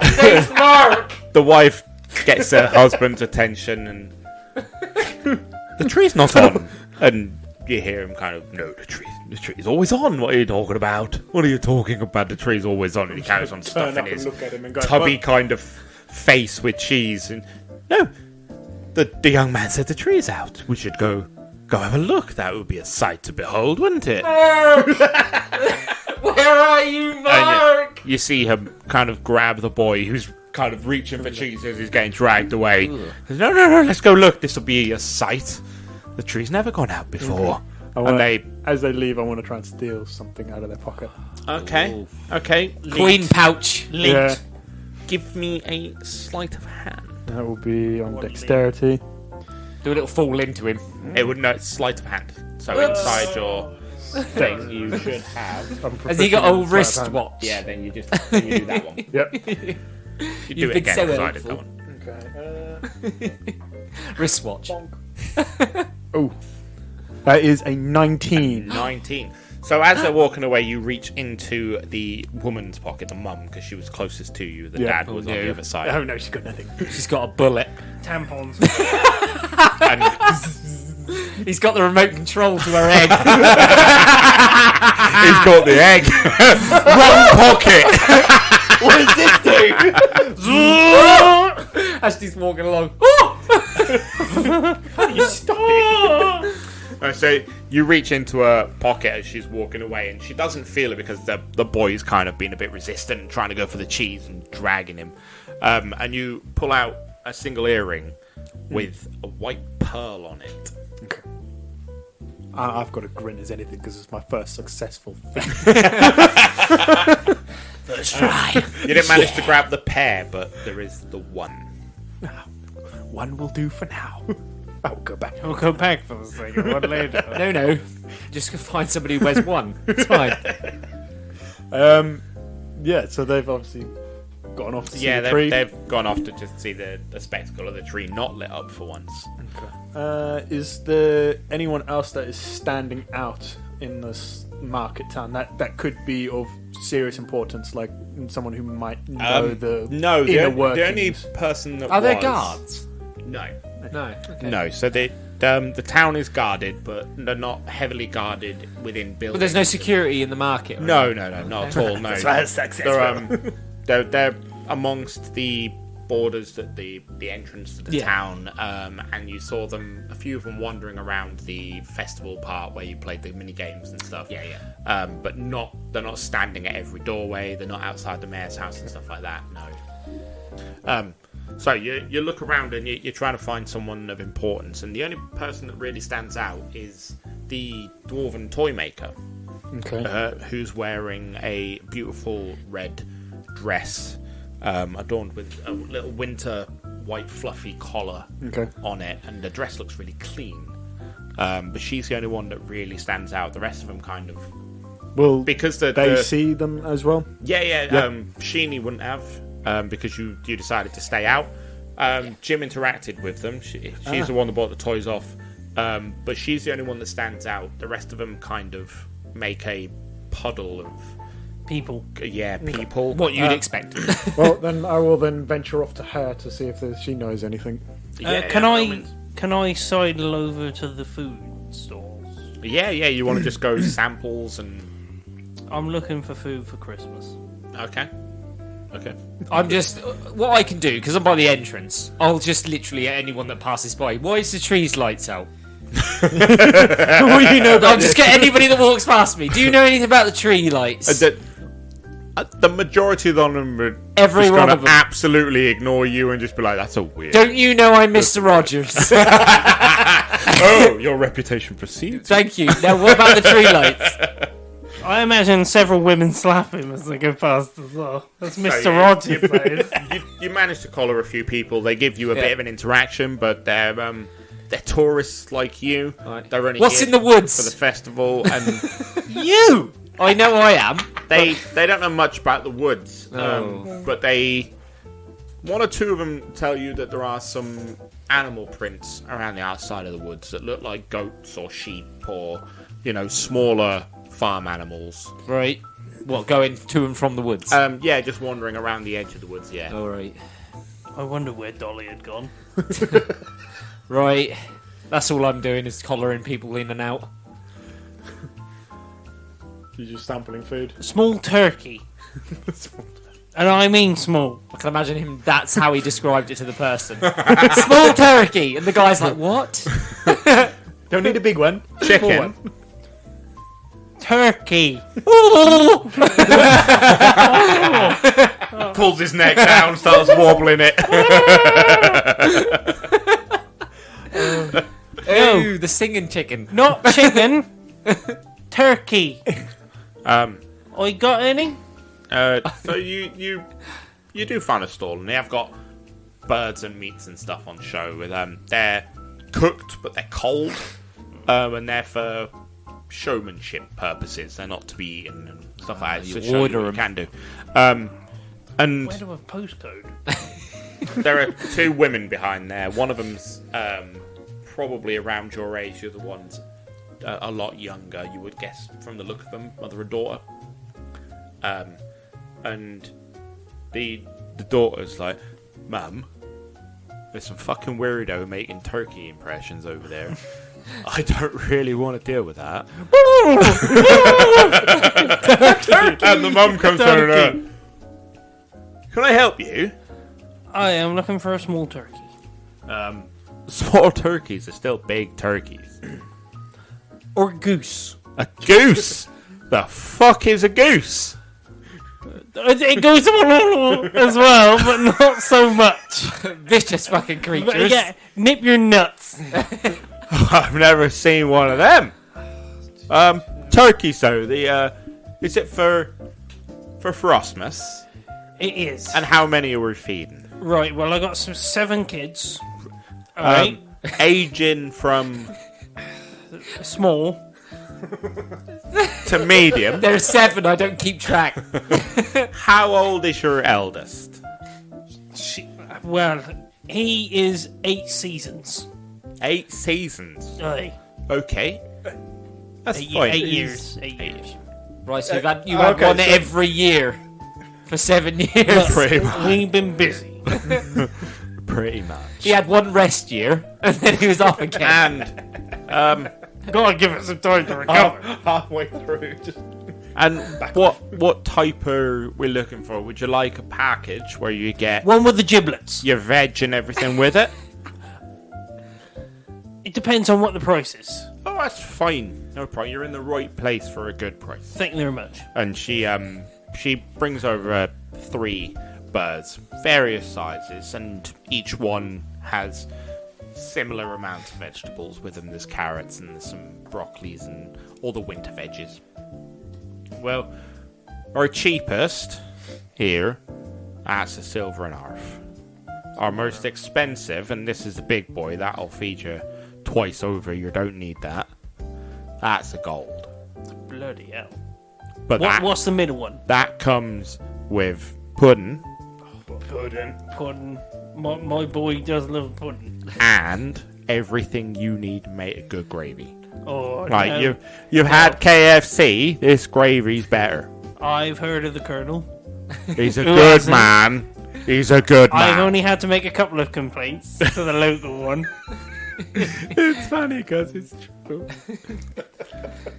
His name's Mark! The wife gets her husband's attention and... The tree's not on. And you hear him kind of, "No, the tree's always on. What are you talking about? What are you talking about? The tree's always on." And he carries on stuffing his look at him and go, tubby kind of face with cheese. And no, the young man said the tree's out. We should go have a look. That would be a sight to behold, wouldn't it? Mark! Where are you, And Mark? you see him kind of grab the boy who's kind of reaching for cheese as he's getting dragged away. Says, no, let's go look. This will be a sight. The tree's never gone out before. As they leave, I want to try and steal something out of their pocket. Okay. Queen pouch. Yeah, Give me a sleight of hand. that will be on dexterity. Do a little fall into him. It would know sleight of hand. So inside your thing, you should have. Has he got a wristwatch? Yeah, then you do that one. Yep. You do You've it been again so because I did that helpful. one. Okay. Wristwatch. Oh, that is a 19. 19. So as they're walking away, you reach into the woman's pocket, the mum, because she was closest to you. The Yeah. dad was on no. the other side. Oh no, she's got nothing. She's got a bullet. Tampons. And He's got the remote control to her egg. he's got the egg. Wrong pocket. What does this do? As she's walking along. You stop it. So you reach into her pocket as she's walking away, and she doesn't feel it because the boy's kind of been a bit resistant and trying to go for the cheese and dragging him. And you pull out a single earring with a white pearl on it. Okay. I've got a grin as anything because it's my first successful thing. Let's try. You didn't manage to grab the pair, but there is the one. One will do for now. I'll go back. We'll go back for the second one later. No. Just go find somebody who wears one. It's fine. Yeah, so they've obviously gone off to see Yeah, the tree. they've gone off to just see the spectacle of the tree not lit up for once. Is there anyone else that is standing out in this market town that could be of serious importance, like someone who might know the No, inner the workings? only person that Are there was- guards? No. No. Okay. No, so the town is guarded, but they're not heavily guarded within buildings. But there's no security in the market. Right? No, not at all. No, That's why it's successful. they're amongst the borders at the entrance to the town, and you saw them. A few of them wandering around the festival part where you played the mini games and stuff. Yeah. But they're not standing at every doorway. They're not outside the mayor's house and stuff like that. No. So you look around and you're trying to find someone of importance, and the only person that really stands out is the dwarven toy maker, who's wearing a beautiful red dress adorned with a little winter white fluffy collar on it, and the dress looks really clean. But she's the only one that really stands out. The rest of them kind of... Well, because they see them as well? Yeah. Sheeny wouldn't have, because you decided to stay out. Jim interacted with them. She's the one that bought the toys off. But she's the only one that stands out. The rest of them kind of make a puddle of... People. Yeah, people. What you'd expect. Well, then I will venture off to her to see if she knows anything. Can I sidle over to the food stalls? Yeah. You want to just go samples and... I'm looking for food for Christmas. Okay. I'm just... What I can do, because I'm by the entrance, I'll just literally, at anyone that passes by, why is the trees lights out? What do you know about I'll just get anybody that walks past me. Do you know anything about the tree lights? The majority of them are Every just one gonna of them. absolutely ignore you and just be like, that's a weird... Don't you know I'm Mr. Rogers? Oh, your reputation precedes. Thank you. Now, what about the tree lights? I imagine several women slap him as they go past as well. That's Mr. you- Rogers, that is. You manage to collar a few people. They give you a bit of an interaction, but they're tourists like you. Right. They're only What's here in the woods? for the festival, and You! I know I am. they don't know much about the woods. Oh. But one or two of them tell you that there are some animal prints around the outside of the woods that look like goats or sheep or smaller farm animals. Right. What, going to and from the woods? Yeah, just wandering around the edge of the woods. Yeah. All right. I wonder where Dolly had gone. Right. That's all I'm doing is collaring people in and out. You're just sampling food. Small turkey. And I mean small. I can imagine him, that's how he described it to the person. Small turkey! And the guy's like, what? Don't need a big one. Chicken. Small one. Turkey. Pulls his neck down, starts wobbling it. Ooh, the singing chicken. Not chicken. Turkey. Um, I got any? so you do find a stall, and they have got birds and meats and stuff on show. With they're cooked, but they're cold, and they're for showmanship purposes. They're not to be eaten and stuff like that. You So show order you what you 'em. can do. And Where do I have a postcode? there are two women behind there. One of them's probably around your age. The other one's a lot younger, you would guess, from the look of them, mother and daughter. And the daughter's like, Mum, there's some fucking weirdo making turkey impressions over there. I don't really want to deal with that. And the mum comes down and can I help you? I am looking for a small turkey. Small turkeys are still big turkeys. Or goose. A goose? The fuck is a goose? It goes as well, but not so much. Vicious fucking But creatures. yeah, nip your nuts. I've never seen one of them. Turkeys though, is it for Frostmas? It is. And how many are we feeding? Right, well, I got some 7 kids. Alright. Aging from Small. to medium. There's 7, I don't keep track. How old is your eldest? Well, he is 8 seasons. 8 seasons. Aye. Okay. That's 8 fine. years. 8 years. Right, so you had okay, one so- every year for 7 years. Pretty much. We've been busy. Pretty much. He had one rest year, and then he was off again. And Gotta give it some time to recover. Halfway through, just and what type are we looking for? Would you like a package where you get One with the giblets. your veg and everything with it? It depends on what the price is. Oh, that's fine. No problem. You're in the right place for a good price. Thank you very much. And she brings over 3 birds, various sizes, and each one has similar amounts of vegetables with them. There's carrots and there's some broccolis and all the winter veggies. Well, our cheapest here, that's a silver and a half. Our most expensive, and this is a big boy, that'll feed you twice over. You don't need that. That's a gold. Bloody hell. But What's the middle one? that comes with pudding Pudding. My boy does love pudding. and everything you need to make a good gravy. Oh, Like no. you've had KFC, this gravy's better. I've heard of the Colonel. He's a Who good hasn't? man. He's a good I've man. only had to make a couple of complaints to the local one. It's funny because it's true.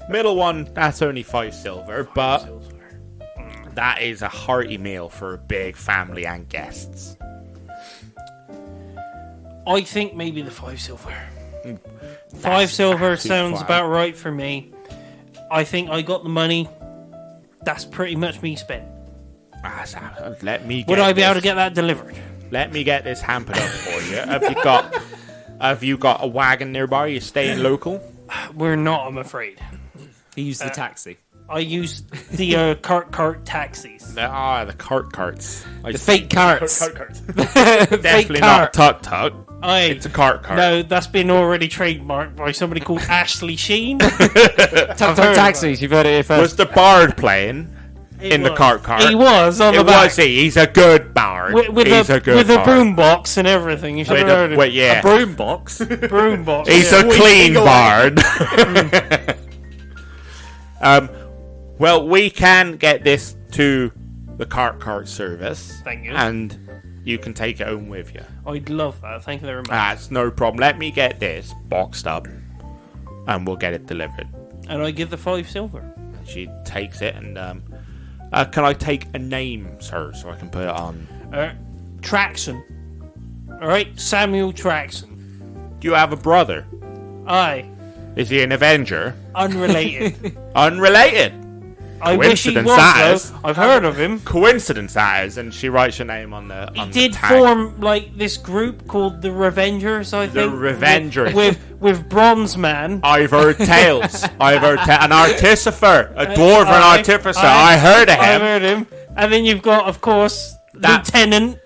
Middle one, that's only 5 silver, but that is a hearty meal for a big family and guests. I think maybe the 5 silver. 5 silver too sounds far. about right for me. I think I got the money. That's pretty much me spent. Let me. Would get I be able to this- get that delivered? Let me get this hampered up for you. Have you got a wagon nearby? You staying local? We're not, I'm afraid. He used the taxi. I use the cart taxis. The carts. The fake carts. Definitely not tuk-tuk. It's a cart. No, that's been already trademarked by somebody called Ashley Sheen. Tuk-tuk taxis, you've heard it here first. Was the bard playing in the cart? He was on the It back. was he. He's a good bard. With He's a good with a bard. boombox and everything. You should have heard it. Yeah. Broom box. Boombox. He's yeah. a clean bard. Well, we can get this to the cart service. Thank you. And you can take it home with you. I'd love that. Thank you very much. That's no problem. Let me get this boxed up and we'll get it delivered. And I give the 5 silver. She takes it and can I take a name, sir, so I can put it on? Trackson. Alright, Samuel Trackson. Do you have a brother? Aye. Is he an Avenger? Unrelated. Unrelated. I wish he was, that is. though. I've heard of him. Coincidence that is, and she writes your name on the. He On did the tag. form like this group called the Revengers, I The think. Revengers. With Bronze Man. I've heard tales. I've heard an artificer, a dwarven Aye, artificer. aye. I heard of I've him. heard him. And then you've got, of course, That- Lieutenant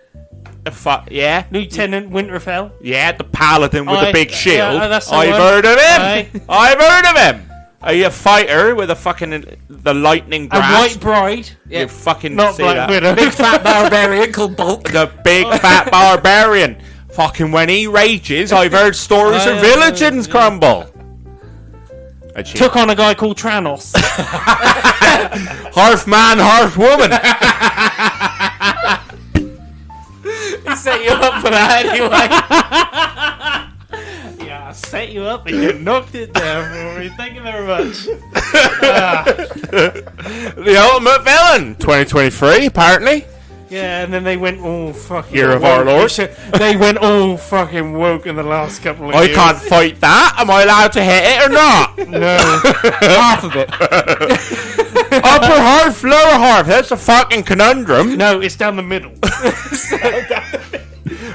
Yeah, Winterfell. yeah, the paladin with the Aye, big shield. yeah, that's the I've one. heard of him. Aye. I've heard of him. Are you a fighter with a fucking the lightning A grasp? White Bride. You fucking Not see Black that? Widow. Big fat barbarian called Bulk. The big fat barbarian. Fucking when he rages, I've heard stories of villages crumble. And she, Took on a guy called Tranos. half man, half woman. He set you up for that anyway. Yeah, I set you up and you knocked it down for me. Thank you very much. The ultimate villain. 2023, apparently. Yeah, and then they went all fucking Year of our Lord. They went all fucking woke in the last couple of I years. can't fight that. Am I allowed to hit it or not? No. Half of it. Upper half, lower half. That's a fucking conundrum. No, it's down the middle.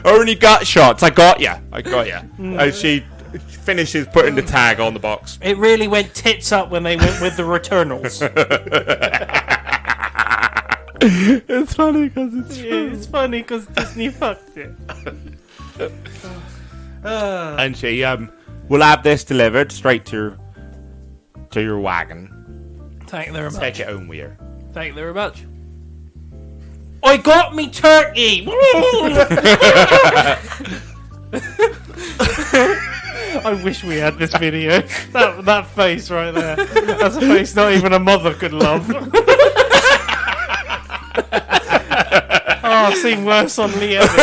Only gut shots. I got ya. As she finishes putting the tag on the box. It really went tits up when they went with the Returnals. It's funny because it's Yeah, it's funny because Disney fucked it. And she will have this delivered straight to your wagon. Thank you very much. Take it home with her. Thank you very much. I got me turkey! I wish we had this video. That face right there. That's a face not even a mother could love. Oh, I've seen worse on Lee Evans.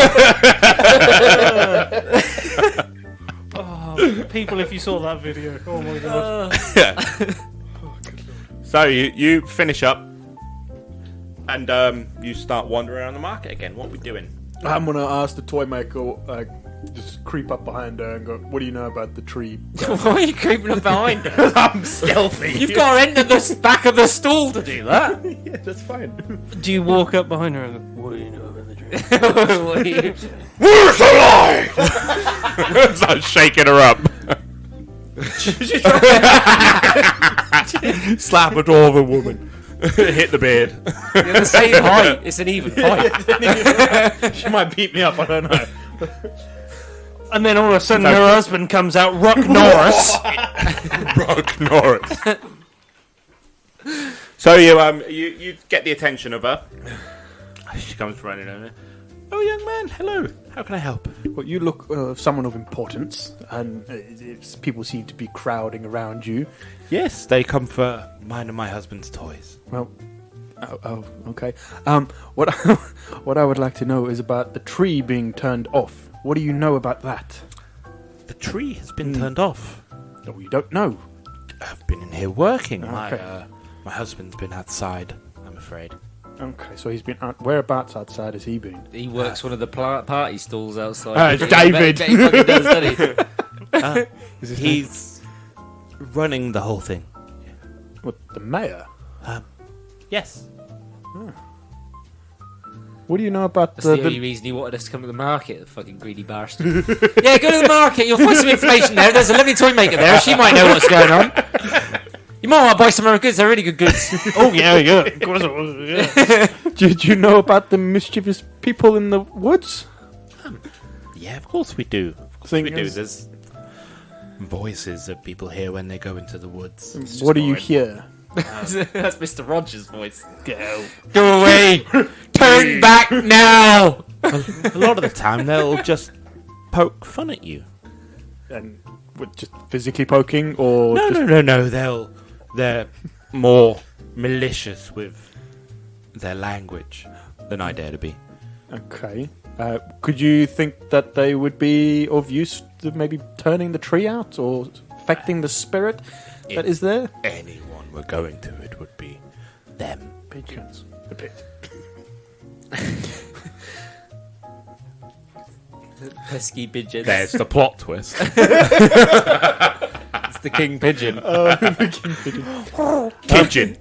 Oh, people, if you saw that video, oh my god. So you finish up and you start wandering around the market again. What are we doing? I'm gonna ask the toy maker, just creep up behind her and go, "What do you know about the tree?" Why are you creeping up behind her? I'm stealthy. You've got to enter the back of the stall to do that. Yeah, that's fine. Do you walk up behind her and go, what do you know about the dream? What are you- Where's alive? Start shaking her up. Slap a dwarven woman. Hit the beard. You're the same height. It's an even fight. She might beat me up. I don't know. And then all of a sudden her husband comes out, Ruck Norris. Rock Norris. So you get the attention of her. She comes running over. Oh, young man, hello. How can I help? Well, you look someone of importance, and people seem to be crowding around you. Yes, they come for mine and my husband's toys. Well, okay. What what I would like to know is about the tree being turned off. What do you know about that? The tree has been turned off. No, you don't know. I've been in here working. Okay. My husband's been outside, I'm afraid. Okay, so he's been out. Whereabouts outside has he been? He works one of the party stalls outside. It's David. He fucking does, doesn't he? He's running the whole thing. What, the mayor? Yes. What do you know about That's the only reason he wanted us to come to the market, the fucking greedy bastard. Yeah, go to the market. You'll find some information there. There's a lovely toy maker there. She might know what's going on. You might want to buy some of her goods. They're really good goods. Oh, yeah. Of course it was, yeah. Did you know about the mischievous people in the woods? Yeah, of course we do. Of course Thing we do. is- There's voices that people hear when they go into the woods. It's just What do you boring. hear? That's Mr. Rogers' voice. Go. Go away. Turn back now. A lot of the time they'll just poke fun at you. And what, just physically poking, or No, just, no. They're more malicious with their language than I dare to be. Okay. Could you think that they would be of use to maybe turning the tree out or affecting the spirit that is there? Anyone we're going to, it would be them. Pigeons. A bit. Pesky pigeon. There's the plot twist. It's the king pigeon. Pigeon.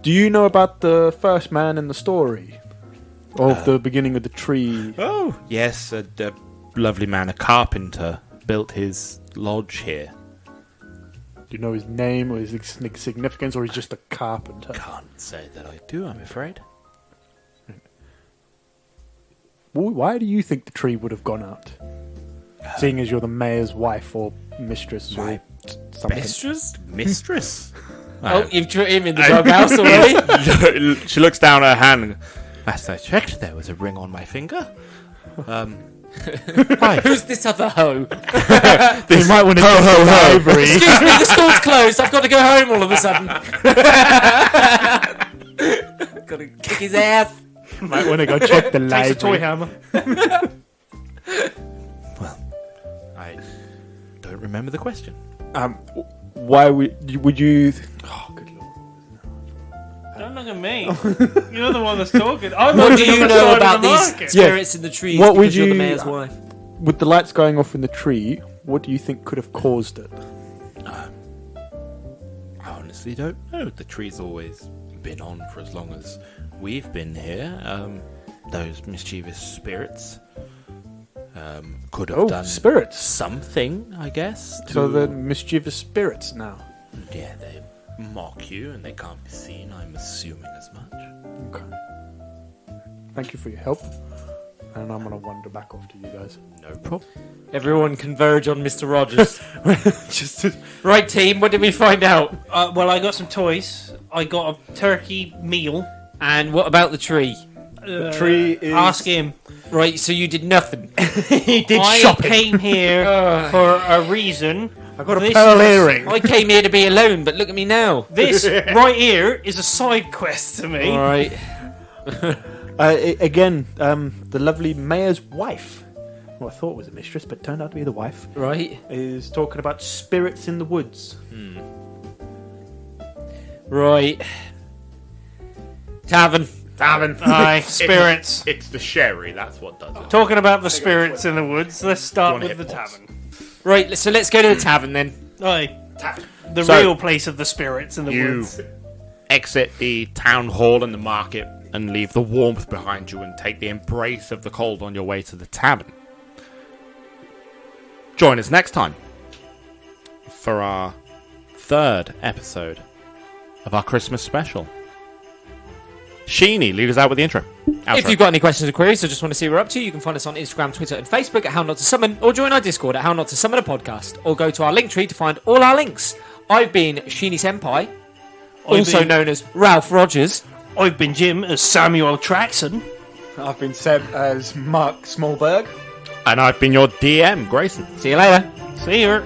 Do you know about the first man in the story? Of the beginning of the tree? Oh, yes, a lovely man, a carpenter, built his lodge here. Do you know his name or his significance, or he's just a carpenter? Can't say that I do, I'm afraid. Why do you think the tree would have gone out? Seeing as you're the mayor's wife or mistress or something. Mistress? Oh, you've put him in the doghouse already? She looks down her hand. Last I checked, there was a ring on my finger. Why? Who's this other hoe? You might want to library. Excuse me, the school's closed. I've got to go home all of a sudden. Got to kick his ass. Might want to go check the library. Takes a toy hammer. Well, I don't remember the question. Why would you? Oh, good lord! Don't look at me. You're the one that's talking. I'm What not do the you other know side of about the these market. spirits in the trees? What would because you're the you- mayor's wife? With the lights going off in the tree, what do you think could have caused it? I honestly don't know. The tree's always been on for as long as we've been here. Those mischievous spirits could have done spirits! something, I guess. So they're mischievous spirits now. Yeah, they mock you and they can't be seen, I'm assuming as much. Okay. Thank you for your help. And I'm gonna wander back off to you guys. No problem. Everyone converge on Mr. Rodgers. Just Right, team, what did we find out? Well, I got some toys. I got a turkey meal. And what about the tree? the tree is. Ask him. Right, so you did nothing. He did I shopping. came here for a reason. I got a This pearl is- earring. I came here to be alone, but look at me now. This right here is a side quest to me. All right. Again, the lovely mayor's wife, who I thought was a mistress, but turned out to be the wife, Right. is talking about spirits in the woods. Right. Tavern. Aye, spirits. It's the sherry, that's what does it. Talking about the spirits in the woods, let's start Wanna with the hit pause? tavern. Right, so let's go to the tavern then. Aye. The So- real place of the spirits in the You woods. exit the town hall and the market and leave the warmth behind you and take the embrace of the cold on your way to the tavern. Join us next time for our third episode of our Christmas special. Sheeny, lead us out with the intro. Outro. If you've got any questions or queries or just want to see what we're up to, you can find us on Instagram, Twitter, and Facebook at How Not to Summon, or join our Discord at How Not to Summon a Podcast, or go to our link tree to find all our links. I've been Sheeny Senpai, also known as Ralph Rodgers. I've been Jim as Samuel Trackson. I've been Seb as Mark Smallberg. And I've been your DM, Grayson. See you later. See you.